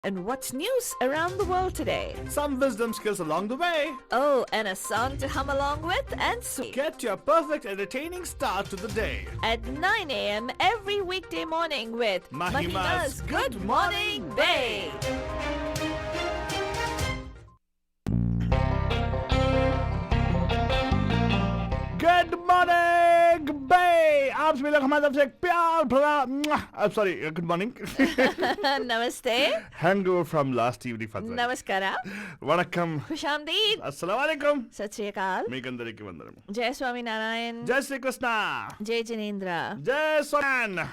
And what's news around the world today? Some wisdom skills along the way. Oh, and a song to hum along with, and so Get your perfect entertaining start to the day. at 9 a.m. every weekday morning with Mahima's Good Morning Bay. Good morning, Bay. आप सभी लोग हमारी तरफ से एक प्यार भरा I'm sorry, good morning. Namaste. Hangover from last evening. Namaskara. Vanakkam. Khushamdeed. Assalamu alaikum. Sat Shri Akal. मेरे अंदर के बंदर में. Jai Swami Narayan. जय श्री कृष्णा. Jai Jinendra. जय सोन.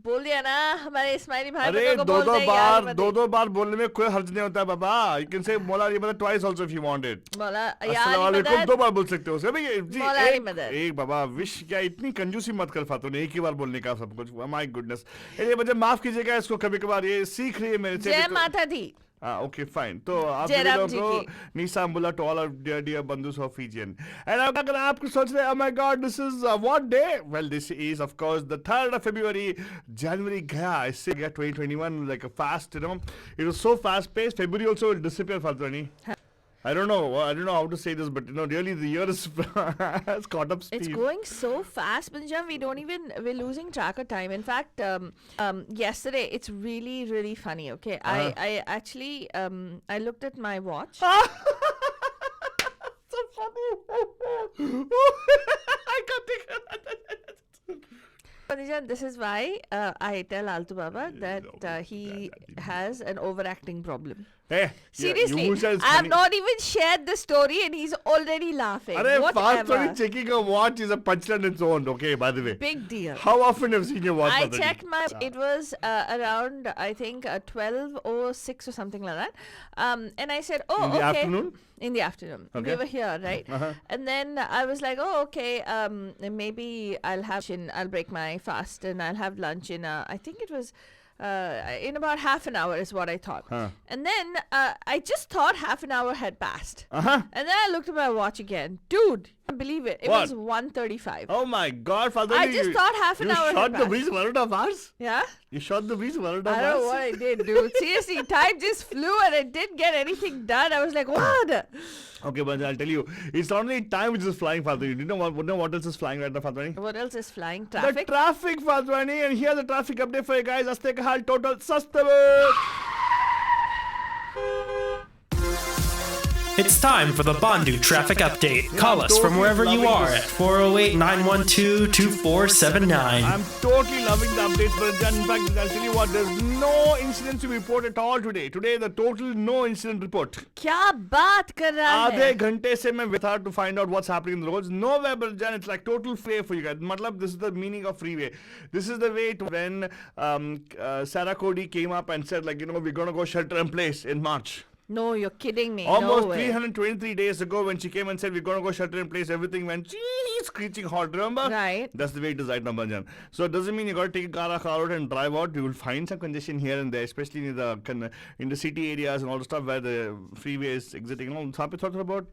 बोल दिया ना हमारे इस्माइली भाई अरे बंदों को बोल दे यार, दो बार बोलने में कोई हर्ज नहीं होता है बाबा. You can say मौला अली मदद twice also if you want it. बोला अस्सलाम यार वालेकुम मदद. दो बार बोल सकते हो उसका भी जी. मौला अली मदद. एक बाबा विश क्या इतनी कंजूसी मत कर फातू ने एक ही बार बोलने का सब कुछ. My goodness. ये मुझे माफ कीजिएगा इसको कभी कभार ये सीख रही है मेरे से. जय माता दी. Okay, fine. तो आप जय राम जी को की. Nisambula to all our dear bandus of Fijian. And अगर आप कुछ सोच रहे हैं, oh my God, this is what day? Well, this is of course the 3rd of February. January गया, इससे गया 2021 like a fast, you know. It was so fast paced. February also will disappear, Fatrani. I don't know how to say this, but you know, really the year is has caught up speed. It's going so fast, Punjab. We're losing track of time. In fact, yesterday it's really funny. Okay, I actually I looked at my watch. So funny. I can't take it. Punjab, this is why I tell Altu Baba that he has an overacting problem. Hey, Seriously, you said it's I have funny. not even shared the story and he's already laughing. Arey, fast Whatever. story checking a watch is a punchline in its own, okay, by the way. Big deal. How often have you seen your watch? I Patanji? checked my. It was around I think 12:06 or something like that. And I said, "Oh, In the okay." afternoon? In the afternoon, we Okay. were here, right? Uh-huh. And then I was like, "Oh, okay. Maybe I'll break my fast and I'll have lunch in. I think it was." In about half an hour is what I thought. Huh. And then I just thought half an hour had passed. Uh-huh. And then I looked at my watch again. Dude, I can't believe it. It What? was 1:35. Oh my God, Father! I just thought half an hour You had shot the passed. breeze one of ours. Yeah? You shot the breeze one of I don't know ours. what I did, dude. Seriously, time just flew and I didn't get anything done. I was like, what? Okay, but I'll tell you, it's not only time which is flying, Father. You know what else is flying right now, Father? What else is flying? The Traffic? traffic, Fatwani, and here's the traffic update for you guys. Aste ka hal total sustainable. It's time for the Bandu traffic update. Call us from wherever you are at 408-912-2479. I'm totally loving the updates, but in fact, I'll tell you what, there's no incidents to report at all today. Today, the total no incident report. क्या बात कर रहा आधे है? घंटे से मैं without to find out what's happening in the roads. Nowhere, but Jan, it's like total freeway for you guys. Matlab, this is the meaning of freeway. This is the way to when Sarah Cody came up and said, like, you know, we're going to go shelter in place in March. No, you're kidding me. Almost no way. 323 days ago when she came and said we're going to go shelter in place, everything went screeching hot, remember? Right. That's the way it is right now, Banjan. So it doesn't mean you got to take a car out and drive out. You will find some congestion here and there, especially in the city areas and all the stuff where the freeway is exiting. You know, thought about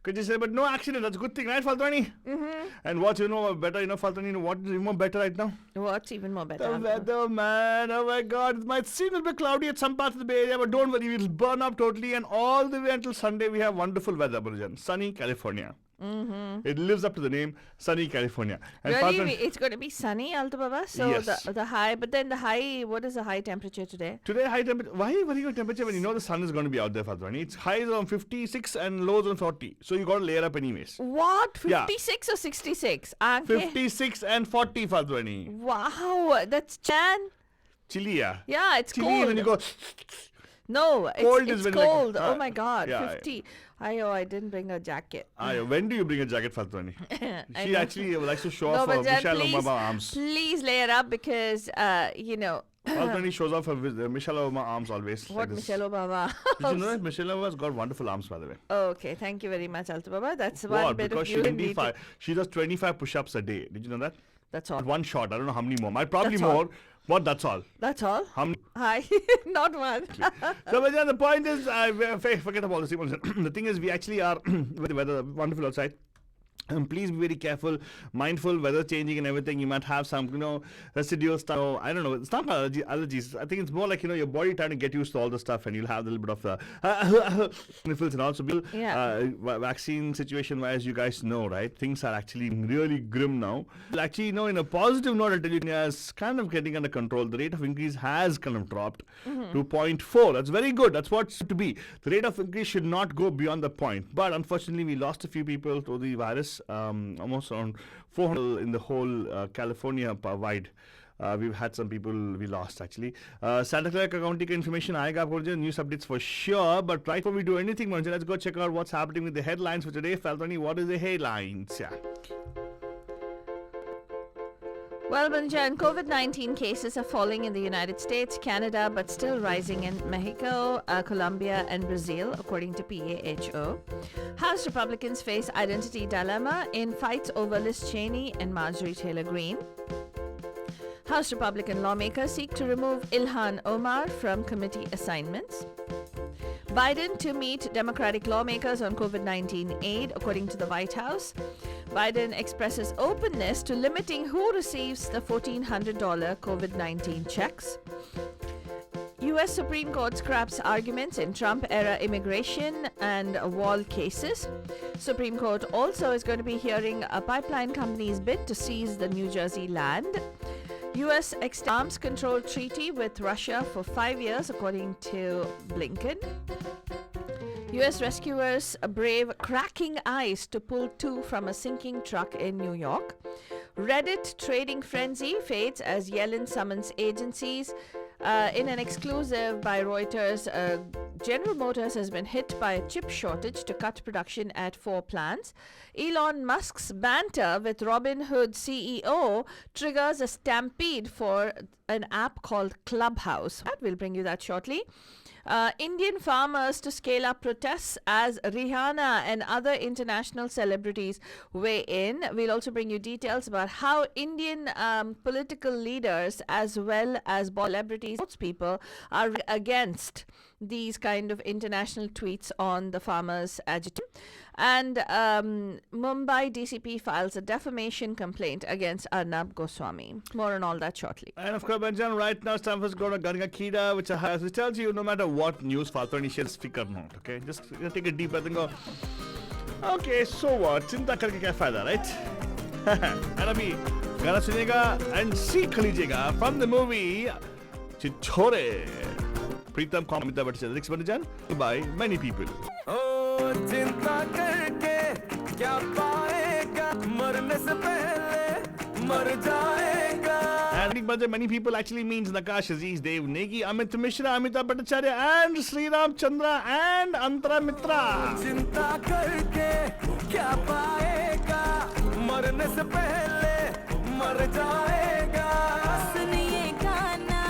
congestion, but no accident. That's a good thing, right, Faltani? Mm-hmm. And what you know better, Faltani, what is even more better right now? What's even more better? The Alpha? weather, man. Oh my God. It might seem a bit cloudy at some parts of the Bay Area, but don't worry. We'll burn up totally. And all the way until Sunday, we have wonderful weather, Burjan. Sunny California. Mm-hmm. It lives up to the name, Sunny California. And Really? It's going to be sunny, Alto Baba? So Yes. the high, but then the high, what is the high temperature today? Today, high temperature. Why are you worrying about temperature when you know the sun is going to be out there, Fadrani? It's highs on 56 and lows on 40. So you got to layer up anyways. What? Yeah. 56 or 66? Aankhe? 56 and 40, Fadrani. Wow, that's Jan. Chilly, yeah. Yeah, it's Chilly cold. when you go. No, Cold it's is when like- cold. Oh my God, yeah, 50. I didn't bring a jacket. When do you bring a jacket, Fadrani? I She know. actually likes to show No, off her but Jan, Michelle please, Obama arms. please layer up because, you know, Fadrani shows off her Michelle Obama arms always. what like this. Michelle Obama. Did you know that Michelle Obama's got wonderful arms, by the way? Okay, thank you very much, Alto Baba. That's one What? bit Because of you and me. she does 25 push-ups a day. Did you know that? That's all. One shot. I don't know how many more. Might probably That's all. more. What? That's all. That's all. How many? Hi, not one. So, but yeah, the point is, forget about all this. The thing is, we actually are with the weather wonderful outside. Please be very careful, mindful, weather changing and everything. You might have some, residual stuff. So, I don't know. It's not allergies. I think it's more like, your body trying to get used to all the stuff, and you'll have a little bit of sniffles and also. Vaccine situation, as you guys know, right? Things are actually really grim now. Actually, in a positive note, I'll tell you, India is kind of getting under control. The rate of increase has kind of dropped to 0.4. That's very good. That's what's to be. The rate of increase should not go beyond the point. But unfortunately, we lost a few people to the virus. Almost around 400 in the whole California wide. We've had some people we lost actually. Santa Clara County information aayega aapko news updates for sure. But right before we do anything, Manoj, let's go check out what's happening with the headlines for today. Faltani, what is the headlines? Yeah. Well, Banjan, COVID-19 cases are falling in the United States, Canada, but still rising in Mexico, Colombia, and Brazil, according to PAHO. House Republicans face identity dilemma in fights over Liz Cheney and Marjorie Taylor Greene. House Republican lawmakers seek to remove Ilhan Omar from committee assignments. Biden to meet Democratic lawmakers on COVID-19 aid, according to the White House. Biden expresses openness to limiting who receives the $1,400 COVID-19 checks. U.S. Supreme Court scraps arguments in Trump-era immigration and wall cases. Supreme Court also is going to be hearing a pipeline company's bid to seize the New Jersey land. U.S. arms control treaty with Russia for 5 years, according to Blinken. U.S. rescuers brave cracking ice to pull two from a sinking truck in New York. Reddit trading frenzy fades as Yellen summons agencies. In an exclusive by Reuters, General Motors has been hit by a chip shortage to cut production at 4 plants. Elon Musk's banter with Robinhood CEO triggers a stampede for an app called Clubhouse. We'll bring you that shortly. Indian farmers to scale up protests as Rihanna and other international celebrities weigh in. We'll also bring you details about how Indian political leaders as well as celebrities, people are against these kind of international tweets on the farmers' agitation. And Mumbai DCP files a defamation complaint against Arnab Goswami. More on all that shortly. And of course, Banjan, right now, Stanford's got a Ganga Kida, which tells you no matter what news, Faltani shares, speak or not, okay? Just take a deep breath and go, okay, so what? Chinta karke kya fayda, right? And abhi, gana sunega and seek lijega from the movie Chitore. Pritam Amitabh Bachchan, lyrics Banjan by many people. चिंता करके क्या पाएगा मरने से पहले मर जाएगा. And many people actually means Nakash Aziz, Dev Negi, Amit Mishra, Amitabh Bhattacharya, and Sri Ram Chandra and Antara Mitra. चिंता करके क्या पाएगा मरने से पहले मर जाएगा. सुनिए गाना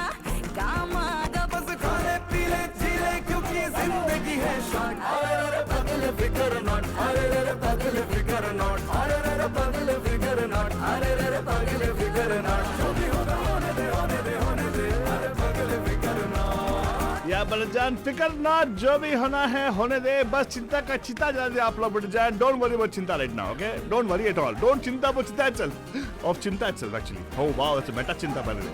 काम आगा बस खाने पीले जीले क्योंकि जिंदगी है शॉर्ट. अरे पगले फिकर नॉट, अरे पगले फिकर नॉट, अरे पगले फिकर नॉट, अरे पगले फिकर नॉट. जो भी होगा होने दे होने दे होने दे. अरे पगले फिकर नॉट. या बलजान फिकर नॉट, जो भी होना है होने दे. बस चिंता का चिता जला दे आप लोग बलजान. Don't worry about चिंता right now, okay? Don't worry at all. Don't चिंता about चिंता itself. Of चिंता itself actually. Oh wow, that's a meta चिंता by the way.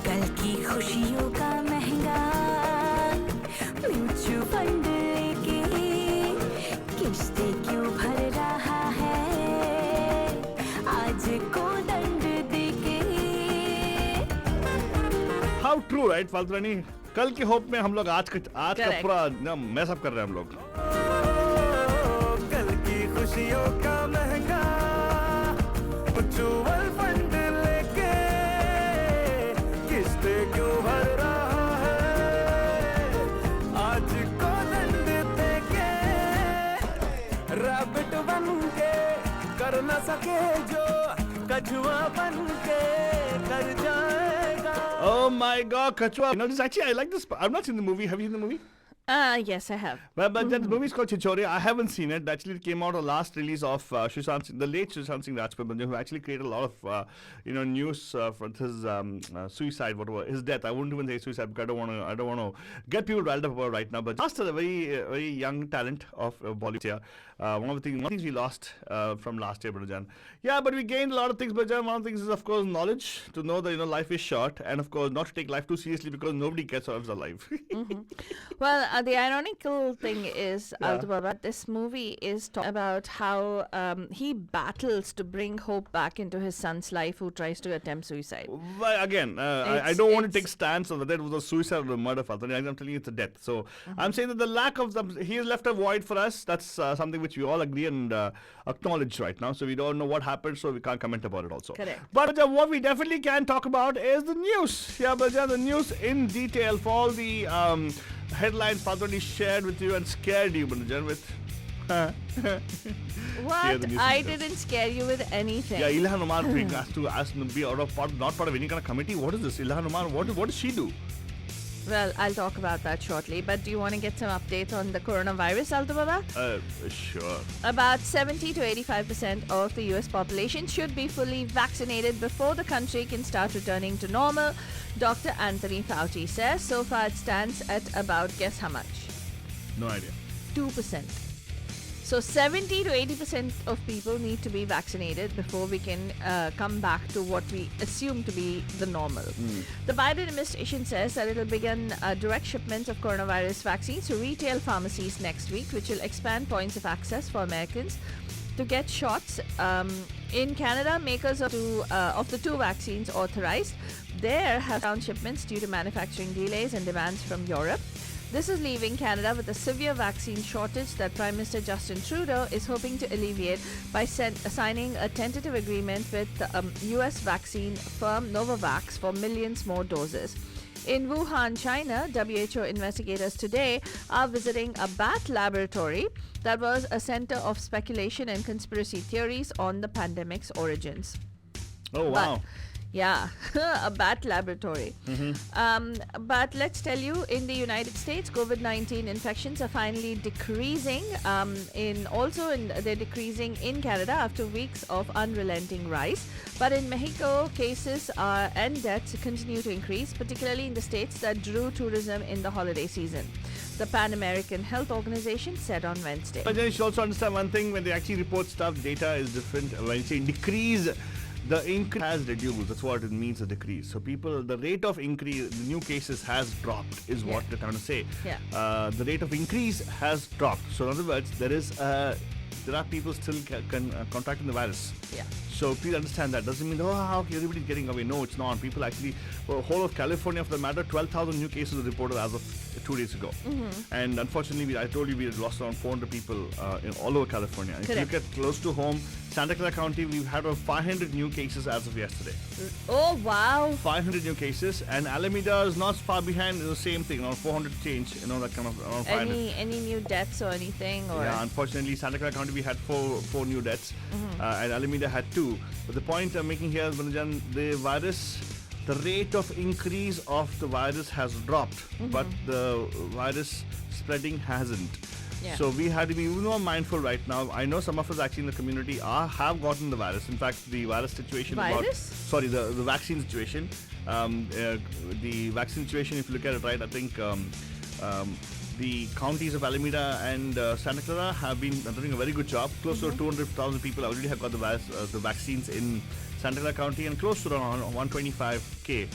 कल की खुशियों का महंगा म्यूचुअल फंड लेके किस्तें क्यों भर रहा है आज को दंड देके. How true, right, Faltrani? कल के होप में हम लोग आज का Correct. पूरा मैस अप कर रहे हैं हम लोग. कल की खुशियों का महंगा म्यूचुअल फंड लेके किस्तें क्यों भर रहा है आज को दंड देके. रैबिट बन के कर न सके जो कछुआ बन के कर जाएगा. Oh my god, Kachwa. No, this actually, I like this. I've not seen the movie. Have you seen the movie? Yes, I have. Well, but that movie is called Chichori. I haven't seen it. Actually, it came out the last release of Sushant Singh, the late Sushant Singh Rajput, who actually created a lot of news for his suicide, whatever his death. I wouldn't even say suicide because I don't want to get people riled up about it right now. But just a very young talent of Bollywood here. One of the things we lost from last year, Brajan. Yeah, but we gained a lot of things, Brajan. One of the things is, of course, knowledge to know that life is short, and of course, not to take life too seriously because nobody gets out of alive. Well, the ironical thing is, Alto Baba, this movie is about how he battles to bring hope back into his son's life who tries to attempt suicide. Well, again, I don't want to take stance on that it was a suicide or a murder, Father. I'm telling you it's a death. So I'm saying that the lack of he has left a void for us. That's something which we all agree and acknowledge right now. So we don't know what happened, so we can't comment about it also. Correct. But what we definitely can talk about is the news. Yeah, but the news in detail for all the headlines Padwani shared with you and scared you, Banjan, with. What? the news I details. didn't scare you with anything. Yeah, Ilhan Omar being asked to be not part of any kind of committee. What is this? Ilhan Omar, what does she do? Well, I'll talk about that shortly. But do you want to get some updates on the coronavirus, Alto Baba? Sure. About 70 to 85% of the US population should be fully vaccinated before the country can start returning to normal, Dr. Anthony Fauci says. So far it stands at about, guess how much? No idea. 2%. So 70 to 80% of people need to be vaccinated before we can come back to what we assume to be the normal. The Biden administration says that it will begin direct shipments of coronavirus vaccines to retail pharmacies next week, which will expand points of access for Americans to get shots. In Canada, makers of the two vaccines authorized there have down shipments due to manufacturing delays and demands from Europe. This is leaving Canada with a severe vaccine shortage that Prime Minister Justin Trudeau is hoping to alleviate by signing a tentative agreement with US vaccine firm Novavax for millions more doses. In Wuhan, China, WHO investigators today are visiting a bat laboratory that was a center of speculation and conspiracy theories on the pandemic's origins. Oh, wow. Yeah, a bat laboratory. But let's tell you, in the United States, COVID-19 infections are finally decreasing. They're decreasing in Canada after weeks of unrelenting rise. But in Mexico, cases and deaths continue to increase, particularly in the states that drew tourism in the holiday season. The Pan American Health Organization said on Wednesday. But then you should also understand one thing: when they actually report stuff, data is different. When you say decrease, the increase has reduced. That's what it means, a decrease. So the rate of increase, the new cases has dropped, is what they're trying to say. Yeah. The rate of increase has dropped. So in other words, there are people still contracting the virus. Yeah. So please understand that. Doesn't mean, okay, everybody's getting away. No, it's not. People actually, whole of California for the matter, 12,000 new cases were reported as of 2 days ago. And unfortunately, I told you we had lost around 400 people in all over California. And if you look at close to home, Santa Clara County, we've had over 500 new cases as of yesterday. Oh, wow. 500 new cases. And Alameda is not far behind. It's the same thing, around 400 change, that kind of around 500. Any new deaths or anything? Or? Yeah, unfortunately, Santa Clara County, we had four new deaths. And Alameda had 2. But the point I'm making here, Banajan, the rate of increase of the virus has dropped, but the virus spreading hasn't. Yeah. So we had to be more mindful right now. I know some of us actually in the community have gotten the virus. In fact, the virus situation the vaccine situation. The vaccine situation, if you look at it right, I think the counties of Alameda and Santa Clara have been doing a very good job. Close to 200,000 people already have got the vaccines in Santa Clara County, and close to around 125k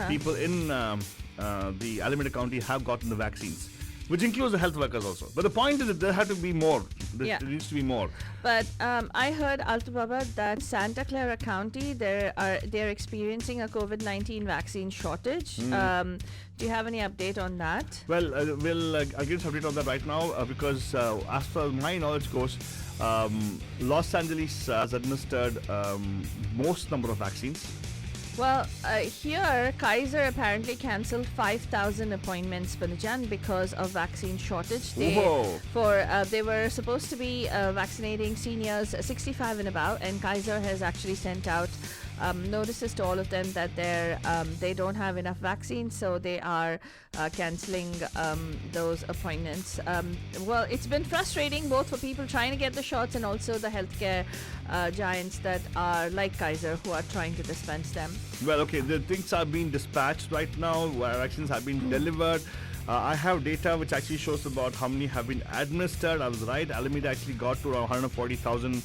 people in the Alameda County have gotten the vaccines, which includes the health workers also. But the point is that there have to be more. There needs to be more. But I heard, Alto Baba, that Santa Clara County, they're experiencing a COVID-19 vaccine shortage. Do you have any update on that? Well, I'll give some update on that right now because as far as my knowledge goes, Los Angeles has administered most number of vaccines. Well, here, Kaiser apparently cancelled 5,000 appointments, Banajan, because of vaccine shortage. They were supposed to be vaccinating seniors 65 and above, and Kaiser has actually sent out notices to all of them that they don't have enough vaccines, so they are cancelling those appointments. Well, it's been frustrating both for people trying to get the shots and also the healthcare giants that are like Kaiser who are trying to dispense them. Well, okay, the things are being dispatched right now. Vaccines have been delivered. I have data which actually shows about how many have been administered. I was right. Alameda actually got to around 140,000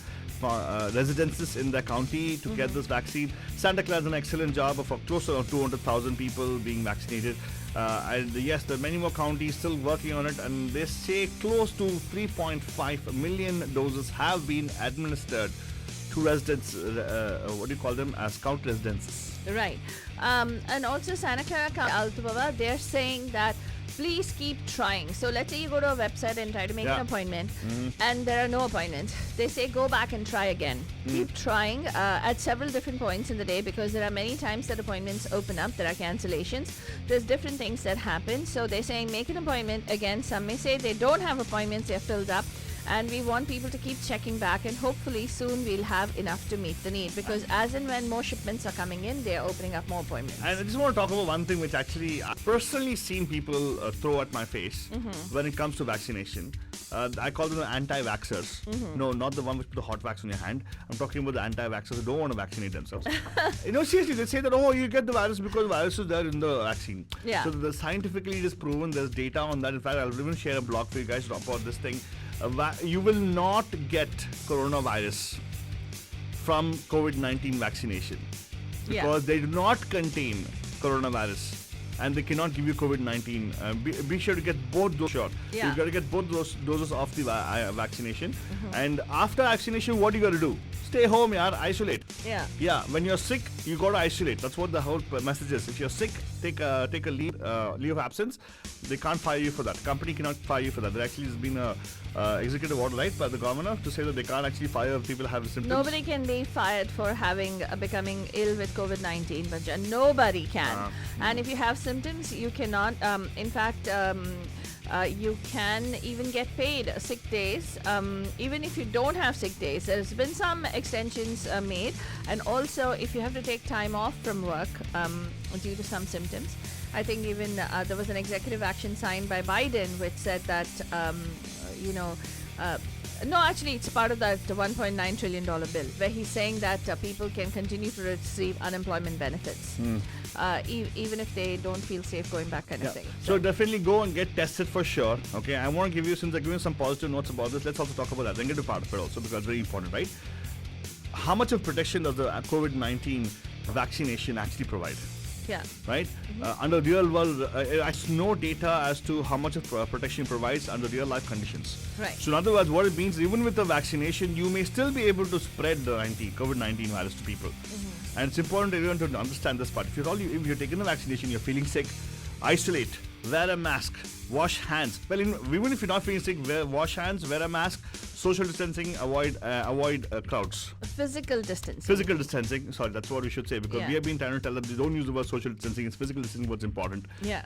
residences in the county to get this vaccine. Santa Clara does an excellent job of close to 200,000 people being vaccinated. And yes, there are many more counties still working on it, and they say close to 3.5 million doses have been administered to residents. What do you call them? As county residents. Right. And also Santa Clara Altubaba, they're saying that please keep trying. So let's say you go to a website and try to make an appointment and there are no appointments. They say go back and try again. Keep trying at several different points in the day, because there are many times that appointments open up, there are cancellations, there's different things that happen. So they're saying make an appointment again. Some may say they don't have appointments, they're filled up. And we want people to keep checking back, and hopefully soon we'll have enough to meet the need, because as and when more shipments are coming in, they're opening up more appointments. And I just want to talk about one thing which actually I've personally seen people throw at my face when it comes to vaccination. I call them the anti-vaxxers. No, not the one which put the hot wax on your hand. I'm talking about the anti-vaxxers who don't want to vaccinate themselves. Seriously, they say that, oh, you get the virus because the virus is there in the vaccine. Yeah. So scientifically it is proven, there's data on that. In fact, I'll even share a blog for you guys about this thing. You will not get coronavirus from COVID-19 vaccination because they do not contain coronavirus and they cannot give you COVID-19. Be sure to get both those shots. Yeah. You've got to get both those doses of the vaccination. And after vaccination, what do you got to do? Stay home, yaar, isolate. Yeah. Yeah, when you're sick, you got to isolate. That's what the whole message is. If you're sick, take a leave of absence. They can't fire you for that. Company cannot fire you for that. There actually has been a executive order, right, by the governor to say that they can't actually fire if people have symptoms. Nobody can be fired for becoming ill with COVID-19, but nobody can. And if you have symptoms, you cannot. In fact, you can even get paid sick days, even if you don't have sick days. There's been some extensions made, and also if you have to take time off from work due to some symptoms. I think even there was an executive action signed by Biden which said that, no, actually, it's part of that $1.9 trillion bill, where he's saying that people can continue to receive unemployment benefits, even if they don't feel safe going back, kind of thing. So definitely go and get tested for sure. Okay, I want to give you, since I'm giving some positive notes about this, let's also talk about that. Then get to part of it also, because it's very important, right? How much of protection does the COVID-19 vaccination actually provide? Yeah. Right? Under real world, it's no data as to how much of protection provides under real life conditions. Right. So in other words, what it means, even with the vaccination, you may still be able to spread the COVID-19 virus to people. And it's important everyone to understand this part. If you're taking the vaccination, you're feeling sick, isolate, wear a mask, wash hands. Well, even if you're not feeling sick, wash hands, wear a mask, social distancing, avoid crowds. Physical distancing. Physical distancing, sorry, that's what we should say, because we have been trying to tell them they don't use the word social distancing, it's physical distancing what's important. Yeah.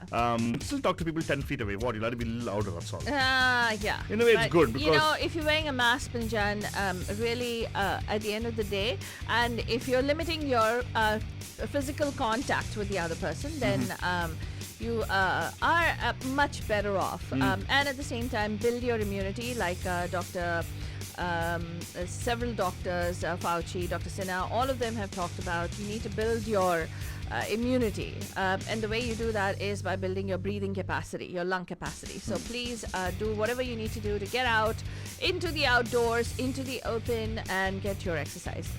Still talk to people 10 feet away. What? You'll have to be a little louder, that's all. Yeah. In a way, it's good because... if you're wearing a mask, Pinjan, really, at the end of the day, and if you're limiting your physical contact with the other person, then you are much better off. And at the same time, build your immunity, like several doctors, Fauci, Dr. Sinha, all of them have talked about you need to build your immunity. And the way you do that is by building your breathing capacity, your lung capacity. So please do whatever you need to do to get out into the outdoors, into the open, and get your exercise.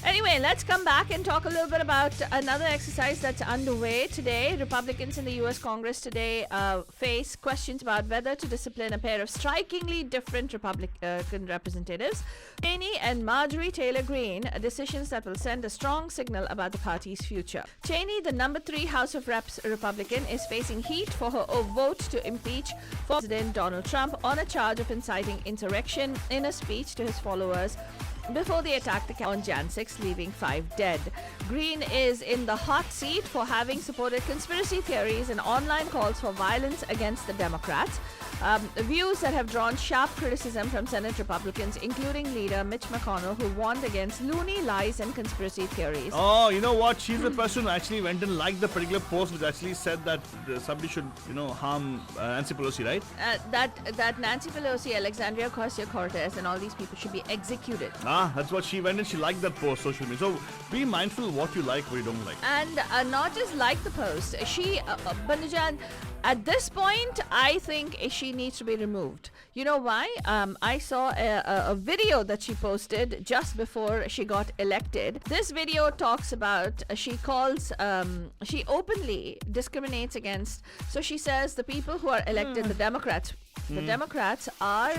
Anyway, let's come back and talk a little bit about another exercise that's underway today. Republicans in the U.S. Congress today face questions about whether to discipline a pair of strikingly different Republican representatives, Cheney and Marjorie Taylor Greene, decisions that will send a strong signal about the party's future. Cheney, the number 3 House of Reps Republican, is facing heat for her vote to impeach President Donald Trump on a charge of inciting insurrection in a speech to his followers before they attacked the Capitol on Jan 6, leaving 5 dead. Greene is in the hot seat for having supported conspiracy theories and online calls for violence against the Democrats. Views that have drawn sharp criticism from Senate Republicans, including leader Mitch McConnell, who warned against loony lies and conspiracy theories. Oh, you know what? She's the person who actually went and liked the particular post which actually said that somebody should, harm Nancy Pelosi, right? That Nancy Pelosi, Alexandria Ocasio-Cortez, and all these people should be executed. That's what she went and she liked that post, social media. So be mindful what you like, what you don't like. And not just like the post. She, Bandujan, at this point, I think she needs to be removed. You know why? I saw a video that she posted just before she got elected. This video talks about, she openly discriminates against, so she says the people who are elected, the Democrats are,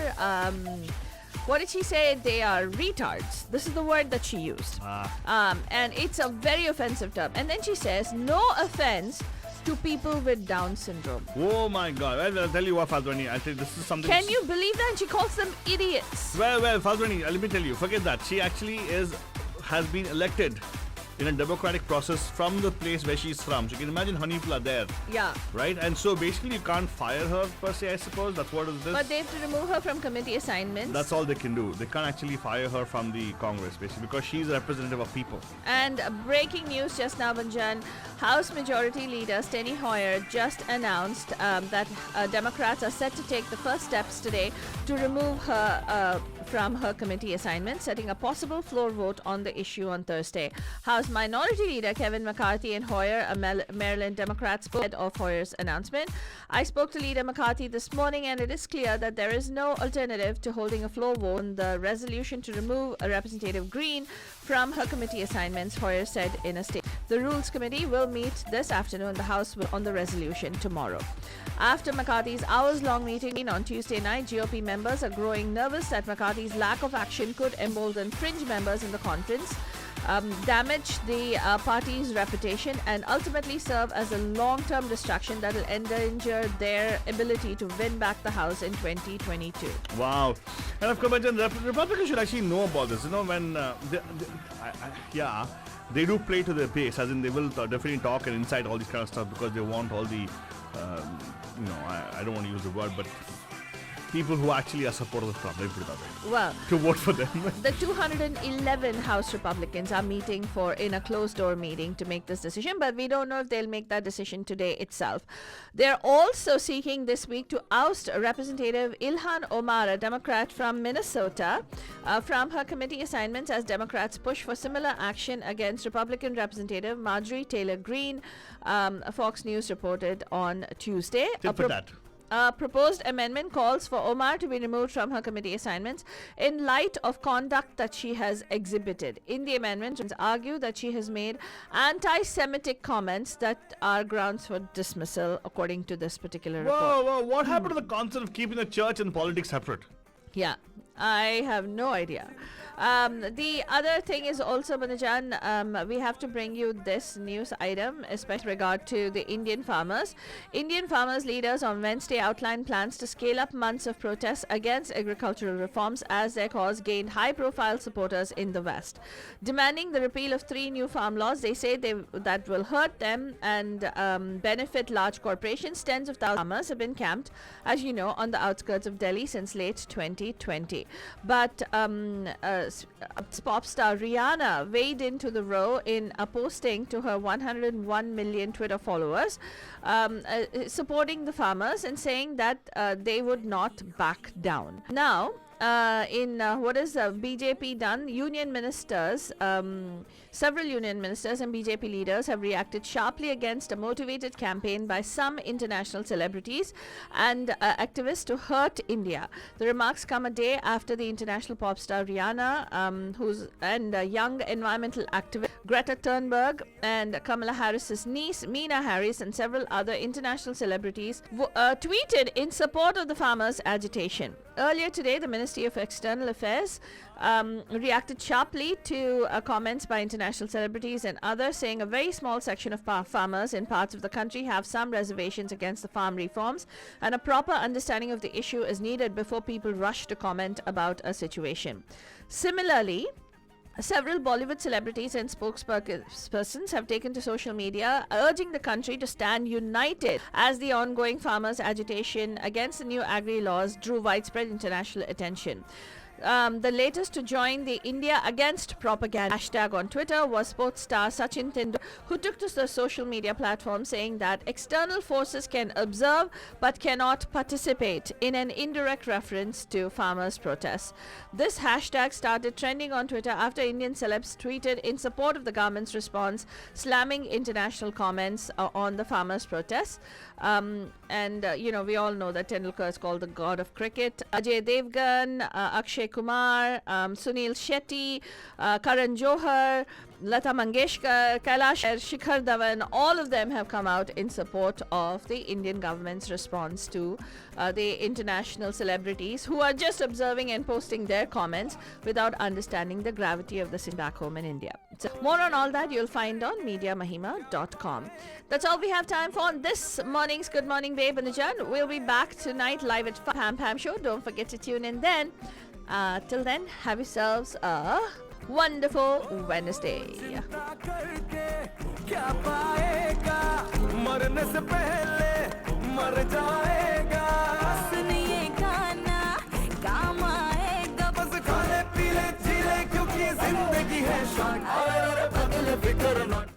what did she say? They are retards. This is the word that she used. And it's a very offensive term. And then she says, no offense to people with Down syndrome. Oh my God. Well, I'll tell you what, Fadwani, I think this is something... Can you believe that? She calls them idiots. Well, Fadwani, let me tell you, forget that. She actually has been elected in a democratic process from the place where she's from. So you can imagine how many people are there. Yeah. Right? And so basically you can't fire her per se, I suppose. That's what it is. But they have to remove her from committee assignments. That's all they can do. They can't actually fire her from the Congress, basically, because she's a representative of people. And breaking news just now, Banjan, House Majority Leader Steny Hoyer just announced that Democrats are set to take the first steps today to remove her from her committee assignment, setting a possible floor vote on the issue on Thursday. House Minority Leader Kevin McCarthy and Hoyer, a Maryland Democrat, spoke ahead of Hoyer's announcement. I spoke to Leader McCarthy this morning, and it is clear that there is no alternative to holding a floor vote on the resolution to remove Representative Green from her committee assignments, Hoyer said in a statement. The Rules Committee will meet this afternoon. The House will on the resolution tomorrow. After McCarthy's hours-long meeting on Tuesday night, GOP members are growing nervous that McCarthy's lack of action could embolden fringe members in the conference, damage the party's reputation, and ultimately serve as a long-term distraction that will endanger their ability to win back the House in 2022. Wow. And of course, the Republicans should actually know about this. When they do play to their base, as in they will definitely talk and incite all this kind of stuff because they want all the, I don't want to use the word, but people who actually are supporters of Trump, let me put it that way, Well, to vote for them. the 211 House Republicans are meeting in a closed-door meeting to make this decision, but we don't know if they'll make that decision today itself. They're also seeking this week to oust Representative Ilhan Omar, a Democrat from Minnesota, from her committee assignments as Democrats push for similar action against Republican Representative Marjorie Taylor Greene, Fox News reported on Tuesday. Tit for tat. A proposed amendment calls for Omar to be removed from her committee assignments in light of conduct that she has exhibited. In the amendment, it's argued that she has made anti-Semitic comments that are grounds for dismissal, according to this particular report. Whoa, what happened to the concept of keeping the church and politics separate? Yeah, I have no idea. The other thing is also, Banajan, we have to bring you this news item, especially regard to the Indian farmers. Indian farmers leaders on Wednesday outlined plans to scale up months of protests against agricultural reforms as their cause gained high-profile supporters in the West. Demanding the repeal of 3 new farm laws, they say that will hurt them and benefit large corporations. Tens of thousands of farmers have been camped, as you know, on the outskirts of Delhi since late 2020. But pop star Rihanna weighed into the row in a posting to her 101 million Twitter followers, supporting the farmers and saying that they would not back down. Now, what has BJP done? Union ministers, several union ministers and BJP leaders have reacted sharply against a motivated campaign by some international celebrities and activists to hurt India. The remarks come a day after the international pop star Rihanna, and young environmental activist Greta Thunberg and Kamala Harris's niece Meena Harris and several other international celebrities tweeted in support of the farmers' agitation. Earlier today, the Ministry of External Affairs reacted sharply to comments by international celebrities and others, saying a very small section of farmers in parts of the country have some reservations against the farm reforms, and a proper understanding of the issue is needed before people rush to comment about a situation. Similarly, Several Bollywood celebrities and spokespersons have taken to social media urging the country to stand united as the ongoing farmers' agitation against the new agri laws drew widespread international attention. The latest to join the India Against Propaganda hashtag on Twitter was sports star Sachin Tendulkar, who took to the social media platform saying that external forces can observe but cannot participate, in an indirect reference to farmers' protests. This hashtag started trending on Twitter after Indian celebs tweeted in support of the government's response, slamming international comments on the farmers' protests. We all know that Tendulkar is called the god of cricket. Ajay Devgan, Akshay Kumar, Sunil Shetty, Karan Johar, Lata Mangeshkar, Kailash, Shikhar Dhawan, all of them have come out in support of the Indian government's response to the international celebrities who are just observing and posting their comments without understanding the gravity of the sin back home in India. So more on all that you'll find on MediaMahima.com. That's all we have time for on this morning's Good Morning Babe and the Jan. We'll be back tonight live at Pam Pam Show. Don't forget to tune in then. Till then, have yourselves a wonderful Wednesday. चिंता करके क्या पाएगा मरने से पहले मर जाएगा सुन ये गाना काम आएगा बस खाने पीले जीले क्योंकि जिंदगी है शॉर्ट और बदल फिक्र मत